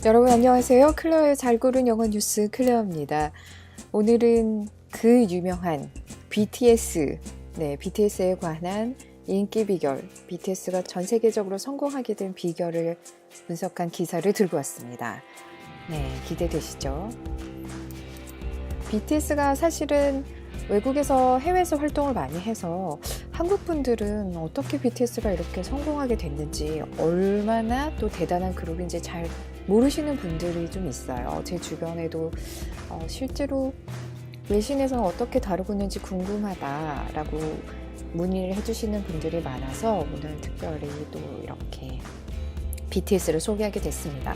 여러분 안녕하세요. 클레어의 잘 고른 영어 뉴스 클레어입니다. 오늘은 그 유명한 BTS, BTS에 관한 인기 비결, BTS가 전 세계적으로 성공하게 된 비결을 분석한 기사를 들고 왔습니다. 기대되시죠? BTS가 사실은 외국에서 해외에서 활동을 많이 해서 한국 분들은 어떻게 BTS가 이렇게 성공하게 됐는지, 얼마나 또 대단한 그룹인지 잘 모르시는 분들이 좀 있어요. 제 주변에도 실제로 외신에서는 어떻게 다루고 있는지 궁금하다라고 문의를 해주시는 분들이 많아서 오늘 특별히 또 이렇게 BTS를 소개하게 됐습니다.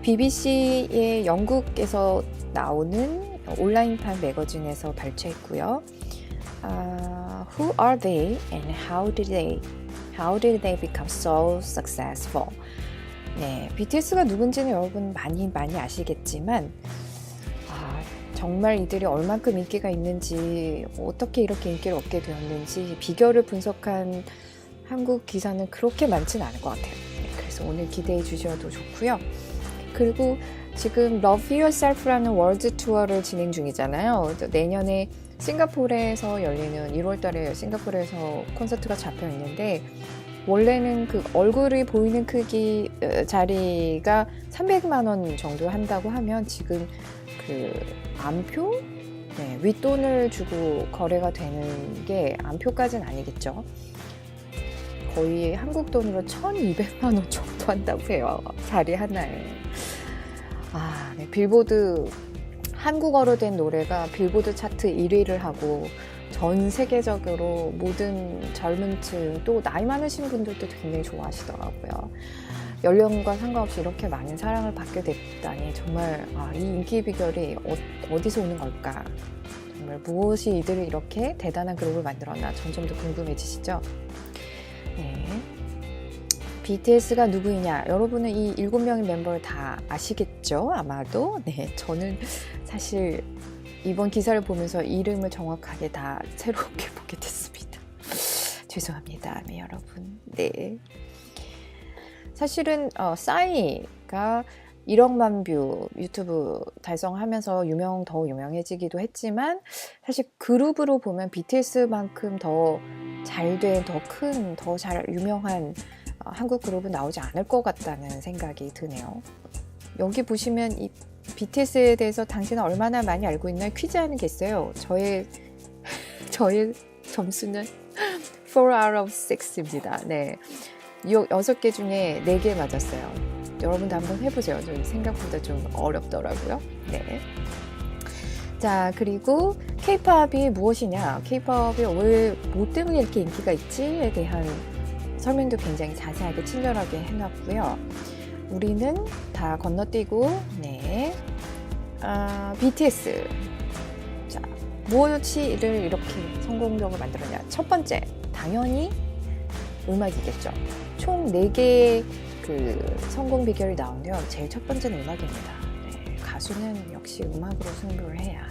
BBC의 영국에서 나오는 온라인판 매거진에서 발췌했고요. Who are they and how did they become so successful? BTS가 누군지는 여러분 많이 아시겠지만 정말 이들이 얼만큼 인기가 있는지, 어떻게 이렇게 인기를 얻게 되었는지 비결을 분석한 한국 기사는 그렇게 많지는 않을 것 같아요. 그래서 오늘 기대해 주셔도 좋고요. 그리고 지금 Love Yourself라는 월드 투어를 진행 중이잖아요. 내년에 싱가포르에서 열리는 1월 달에 싱가포르에서 콘서트가 잡혀 있는데, 원래는 그 얼굴이 보이는 크기 자리가 300만 원 정도 한다고 하면 지금 그 암표? 윗돈을 주고 거래가 되는 게 암표까지는 아니겠죠. 거의 한국 돈으로 1,200만 원 정도 한다고 해요. 자리 하나에. 빌보드, 한국어로 된 노래가 빌보드 차트 1위를 하고 전 세계적으로 모든 젊은 층, 또 나이 많으신 분들도 굉장히 좋아하시더라고요. 연령과 상관없이 이렇게 많은 사랑을 받게 됐다니 정말 이 인기 비결이 어디서 오는 걸까? 정말 무엇이 이들을 이렇게 대단한 그룹을 만들었나 점점 더 궁금해지시죠? BTS가 누구이냐? 여러분은 이 7명의 멤버를 다 아시겠죠? 아마도. 저는 사실 이번 기사를 보면서 이름을 정확하게 다 새롭게 보게 됐습니다. 죄송합니다, 여러분. 사실은 싸이가 1억만 뷰 유튜브 달성하면서 더 유명해지기도 했지만, 사실 그룹으로 보면 BTS만큼 더 잘된, 더 큰, 더 잘 유명한 한국 그룹은 나오지 않을 것 같다는 생각이 드네요. 여기 보시면 이 BTS에 대해서 당신은 얼마나 많이 알고 있나요? 퀴즈하는 게 있어요. 저의 점수는 4 out of 6입니다. 6개 중에 4개 맞았어요. 여러분도 한번 해보세요. 생각보다 좀 어렵더라고요. 자, 그리고 K-팝이 무엇이냐? K-팝이 뭐 때문에 이렇게 인기가 있지에 대한 설명도 굉장히 자세하게 친절하게 해놨고요. 우리는 다 건너뛰고 BTS. 자, 무엇이 이를 이렇게 성공적으로 만들었냐? 첫 번째, 당연히 음악이겠죠. 총 4개의 그 성공 비결이 나오는데요. 제일 첫 번째는 음악입니다. 가수는 역시 음악으로 승부를 해야.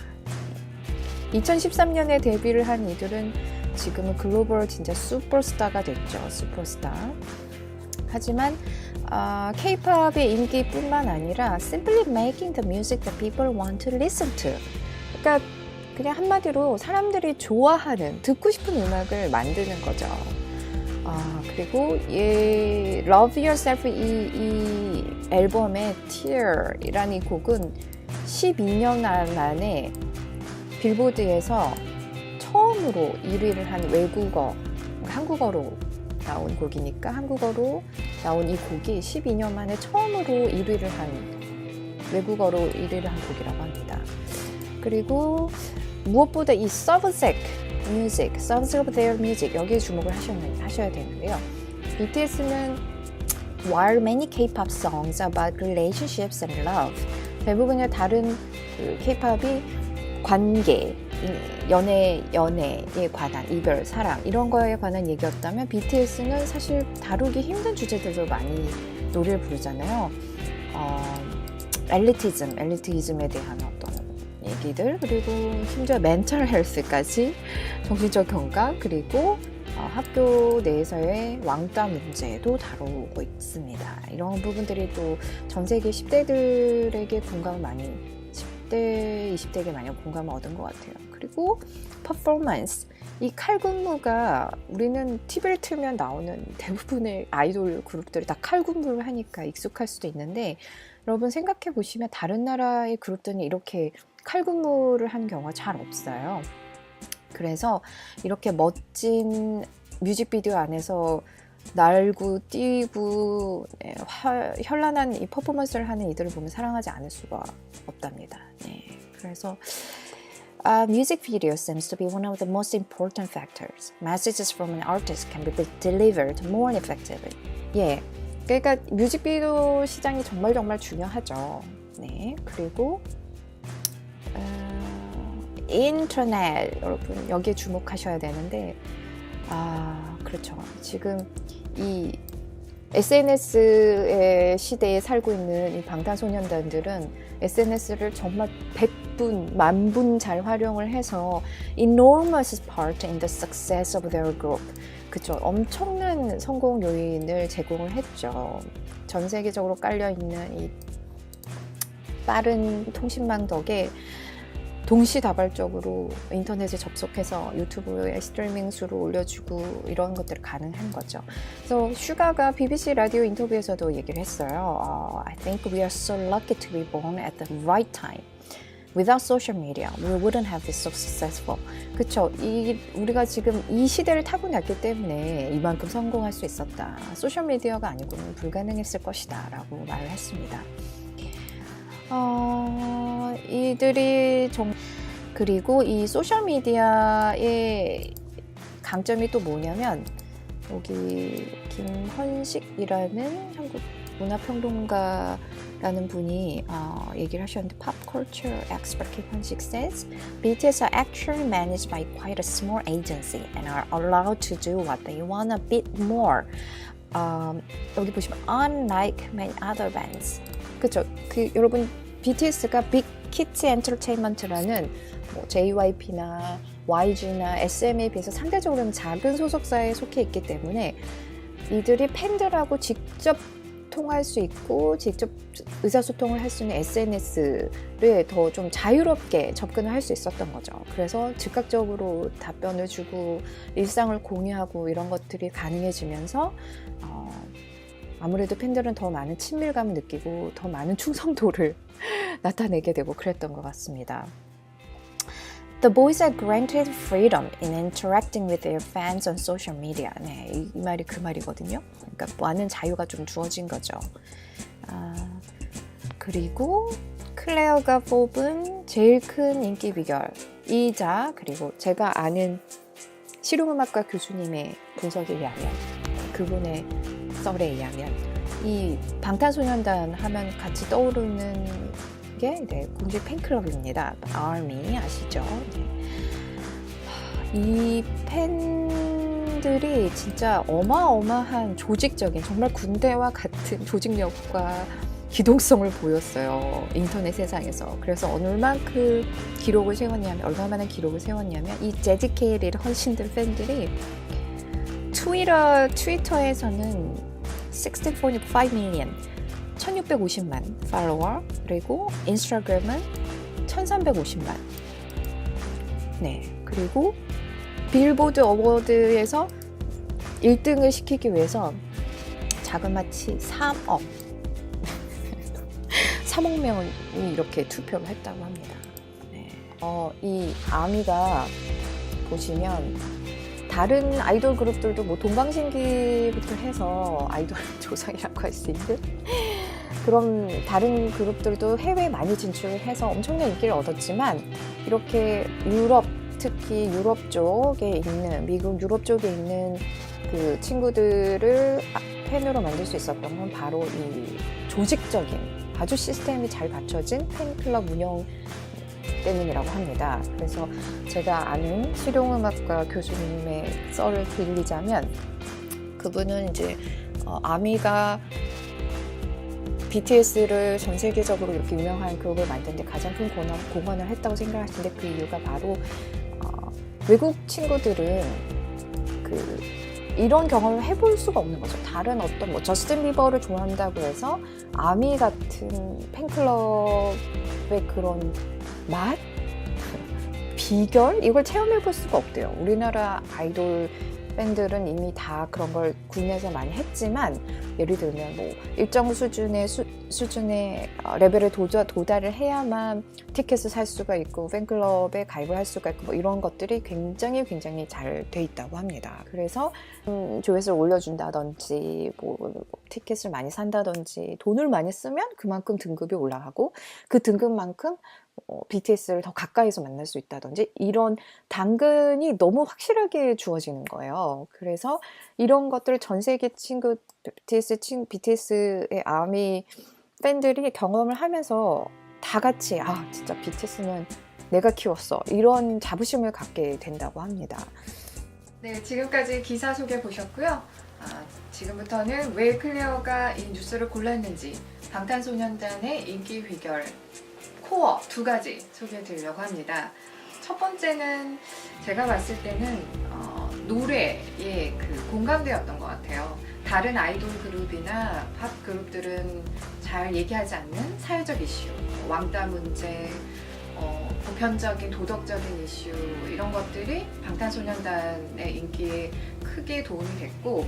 2013년에 데뷔를 한 이들은 지금은 글로벌 진짜 슈퍼스타가 됐죠. 슈퍼스타. 하지만 K-팝의 인기뿐만 아니라 simply making the music that people want to listen to. 그러니까 그냥 한마디로 사람들이 좋아하는, 듣고 싶은 음악을 만드는 거죠. 그리고 Love Yourself 이 앨범의 Tear이라는 이 곡은 12년 만에 빌보드에서 처음으로 1위를 한 외국어, 한국어로 나온 곡이니까 한국어로 나온 이 곡이 12년 만에 처음으로 1위를 한, 외국어로 1위를 한 곡이라고 합니다. 그리고 무엇보다 이 subject of their music, 여기에 주목을 하셔야 되는데요. BTS는 while many K-pop songs about relationships and love, 대부분의 다른 그 K-팝이 관계, 연애에 관한, 이별, 사랑 이런 거에 관한 얘기였다면 BTS는 사실 다루기 힘든 주제들도 많이 노래를 부르잖아요. 엘리티즘에 대한 어떤 얘기들, 그리고 심지어 멘탈 헬스까지, 정신적 건강, 그리고 학교 내에서의 왕따 문제도 다루고 있습니다. 이런 부분들이 또 전 세계 10대들에게 공감을 많이 10대, 20대에게 많이 공감을 얻은 것 같아요. 그리고 퍼포먼스, 이 칼군무가 우리는 TV를 틀면 나오는 대부분의 아이돌 그룹들이 다 칼군무를 하니까 익숙할 수도 있는데 여러분 생각해 보시면 다른 나라의 그룹들은 이렇게 칼군무를 하는 경우가 잘 없어요. 그래서 이렇게 멋진 뮤직비디오 안에서 날고 뛰고 현란한 이 퍼포먼스를 하는 이들을 보면 사랑하지 않을 수가 없답니다. 네, 그래서 music video seems to be one of the most important factors. Messages from an artist can be delivered more effectively. 예, 그러니까 뮤직비디오 시장이 정말 중요하죠. 네, 그리고 인터넷 여러분 여기에 주목하셔야 되는데 그렇죠. 지금 이 SNS의 시대에 살고 있는 이 방탄소년단들은 SNS를 정말 100분, 만분 잘 활용을 해서 enormous part in the success of their group. 그쵸. 엄청난 성공 요인을 제공을 했죠. 전 세계적으로 깔려있는 이 빠른 통신망 덕에 동시다발적으로 인터넷에 접속해서 유튜브에 스트리밍 수를 올려주고 이런 것들이 가능한 거죠. 그래서 슈가가 BBC 라디오 인터뷰에서도 얘기를 했어요. I think we are so lucky to be born at the right time. Without social media, we wouldn't have been so successful. 그쵸? 우리가 지금 이 시대를 타고났기 때문에 이만큼 성공할 수 있었다. 소셜 미디어가 아니고는 불가능했을 것이다 라고 말을 했습니다. 이들이 그리고 이 소셜미디어의 강점이 또 뭐냐면 여기 김헌식이라는 한국 문화평론가라는 분이 얘기를 하셨는데 Pop culture expert 김헌식 says BTS are actually managed by quite a small agency and are allowed to do what they want a bit more. 여기 보시면 unlike many other bands. 그렇죠. 여러분 BTS가 빅 키츠 엔터테인먼트라는 JYP나 YG나 SM에 비해서 상대적으로 작은 소속사에 속해 있기 때문에 이들이 팬들하고 직접 통할 수 있고 직접 의사소통을 할 수 있는 SNS를 더 좀 자유롭게 접근을 할 수 있었던 거죠. 그래서 즉각적으로 답변을 주고 일상을 공유하고 이런 것들이 가능해지면서 아무래도 팬들은 더 많은 친밀감을 느끼고 더 많은 충성도를 나타내게 되고 그랬던 것 같습니다. The boys are granted freedom in interacting with their fans on social media. 네, 이 말이 그 말이거든요. 그러니까 많은 자유가 좀 주어진 거죠. 그리고 클레어가 뽑은 제일 큰 인기 비결이자 그리고 제가 아는 실용음악과 교수님의 분석에 의하면 그분의 썰에 의하면 이 방탄소년단 하면 같이 떠오르는 게 공식 팬클럽입니다. ARMY 아시죠? 이 팬들이 진짜 어마어마한 조직적인 정말 군대와 같은 조직력과 기동성을 보였어요. 인터넷 세상에서. 그래서 얼마만큼 기록을 세웠냐면 얼마나 기록을 세웠냐면 이 dedicated 헌신들 팬들이 트위터에서는 16.5 million 1650만 팔로워 그리고 인스타그램은 1350만 네 그리고 빌보드 어워드에서 1등을 시키기 위해서 자그마치 3억 명이 이렇게 투표를 했다고 합니다. 네. 이 아미가 보시면 다른 아이돌 그룹들도 뭐 동방신기부터 해서 아이돌 조상이라고 할 수 있는 그런 다른 그룹들도 해외에 많이 진출을 해서 엄청난 인기를 얻었지만 이렇게 유럽 특히 유럽 쪽에 있는 미국 유럽 쪽에 있는 그 친구들을 팬으로 만들 수 있었던 건 바로 이 조직적인 아주 시스템이 잘 갖춰진 팬클럽 운영 때문이라고 합니다. 그래서 제가 아는 실용음악과 교수님의 썰을 빌리자면 그분은 이제 아미가 BTS를 전 세계적으로 이렇게 유명한 그룹을 만드는데 가장 큰 공헌을 했다고 생각하시는데 그 이유가 바로 외국 친구들은 이런 경험을 해볼 수가 없는 거죠. 다른 어떤 뭐 저스틴 비버를 좋아한다고 해서 아미 같은 팬클럽의 그런 맛? 비결? 이걸 체험해 볼 수가 없대요. 우리나라 아이돌 밴들은 이미 다 그런 걸 국내에서 많이 했지만, 예를 들면 뭐 일정 수준의 레벨에 도달을 해야만 티켓을 살 수가 있고 팬클럽에 가입을 할 수가 있고 뭐 이런 것들이 굉장히 잘 돼 있다고 합니다. 그래서 조회수를 올려준다든지 뭐 티켓을 많이 산다든지 돈을 많이 쓰면 그만큼 등급이 올라가고 그 등급만큼 BTS를 더 가까이서 만날 수 있다든지 이런 당근이 너무 확실하게 주어지는 거예요. 그래서 이런 것들을 전 세계 BTS의 아미 팬들이 경험을 하면서 다 같이 진짜 BTS는 내가 키웠어, 이런 자부심을 갖게 된다고 합니다. 네, 지금까지 기사 소개 보셨고요. 지금부터는 왜 클레어가 이 뉴스를 골랐는지, 방탄소년단의 인기 비결 코어 2가지 소개해 드리려고 합니다. 첫 번째는 제가 봤을 때는 노래에 공감대였던 것 같아요. 다른 아이돌 그룹이나 팝 그룹들은 잘 얘기하지 않는 사회적 이슈, 왕따 문제, 보편적인 도덕적인 이슈, 이런 것들이 방탄소년단의 인기에 크게 도움이 됐고,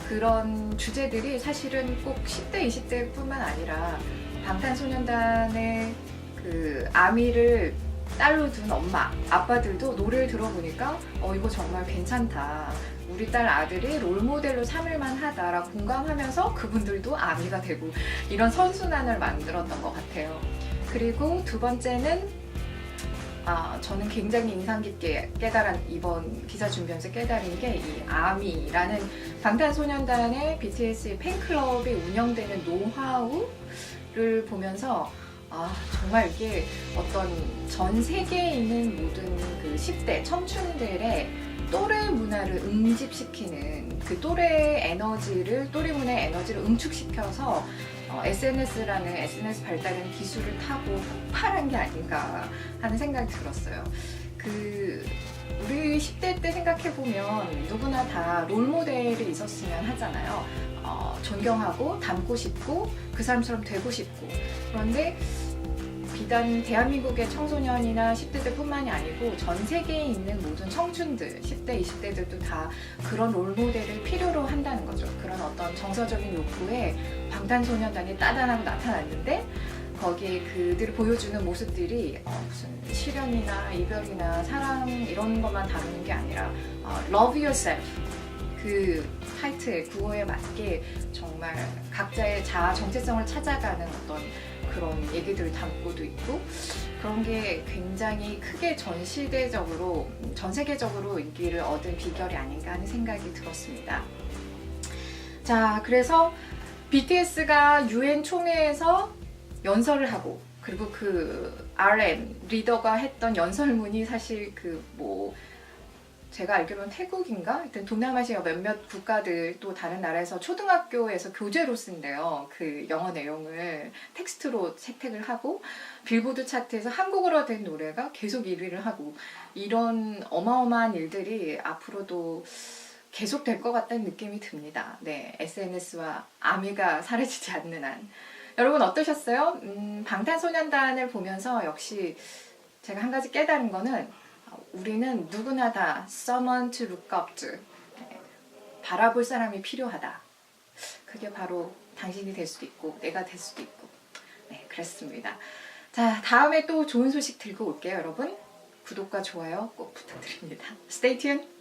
그런 주제들이 사실은 꼭 10대, 20대 뿐만 아니라 방탄소년단의 아미를 딸로 둔 엄마, 아빠들도 노래를 들어보니까 이거 정말 괜찮다, 우리 딸 아들이 롤모델로 삼을만 하다라고 공감하면서 그분들도 아미가 되고, 이런 선순환을 만들었던 것 같아요. 그리고 두 번째는 저는 굉장히 인상 깊게 이번 기사 준비하면서 깨달은 게, 이 아미라는 방탄소년단의 BTS의 팬클럽이 운영되는 노하우를 보면서 정말 이게 어떤 전 세계에 있는 모든 10대 청춘들의 또래 문화를 응집시키는, 그 또래 문화의 에너지를 응축시켜서 SNS라는 SNS 발달된 기술을 타고 폭발한 게 아닌가 하는 생각이 들었어요. 우리 10대 때 생각해보면 누구나 다 롤모델이 있었으면 하잖아요. 존경하고 닮고 싶고 그 사람처럼 되고 싶고. 그런데 비단 대한민국의 청소년이나 10대들 뿐만이 아니고 전 세계에 있는 모든 청춘들, 10대, 20대들도 다 그런 롤모델을 필요로 한다는 거죠. 그런 어떤 정서적인 욕구에 방탄소년단이 따단하고 나타났는데, 거기에 그들이 보여주는 모습들이 무슨 시련이나 이별이나 사랑 이런 것만 다루는 게 아니라 Love Yourself, 그 타이틀의 구호에 맞게 정말 각자의 자아 정체성을 찾아가는 어떤 그런 얘기들을 담고도 있고, 그런 게 굉장히 크게 전 세계적으로 인기를 얻은 비결이 아닌가 하는 생각이 들었습니다. 자, 그래서 BTS가 UN 총회에서 연설을 하고, 그리고 RM 리더가 했던 연설문이 사실 제가 알기로는 태국인가? 하여튼 동남아시아 몇몇 국가들, 또 다른 나라에서 초등학교에서 교재로 쓴대요. 그 영어 내용을 텍스트로 채택을 하고, 빌보드 차트에서 한국어로 된 노래가 계속 1위를 하고, 이런 어마어마한 일들이 앞으로도 계속 될 것 같다는 느낌이 듭니다. 네, SNS와 아미가 사라지지 않는 한. 여러분 어떠셨어요? 방탄소년단을 보면서 역시 제가 한 가지 깨달은 거는, 우리는 누구나 다 someone to look up to, 바라볼 사람이 필요하다. 그게 바로 당신이 될 수도 있고 내가 될 수도 있고. 네, 그렇습니다. 자, 다음에 또 좋은 소식 들고 올게요. 여러분 구독과 좋아요 꼭 부탁드립니다. Stay tuned.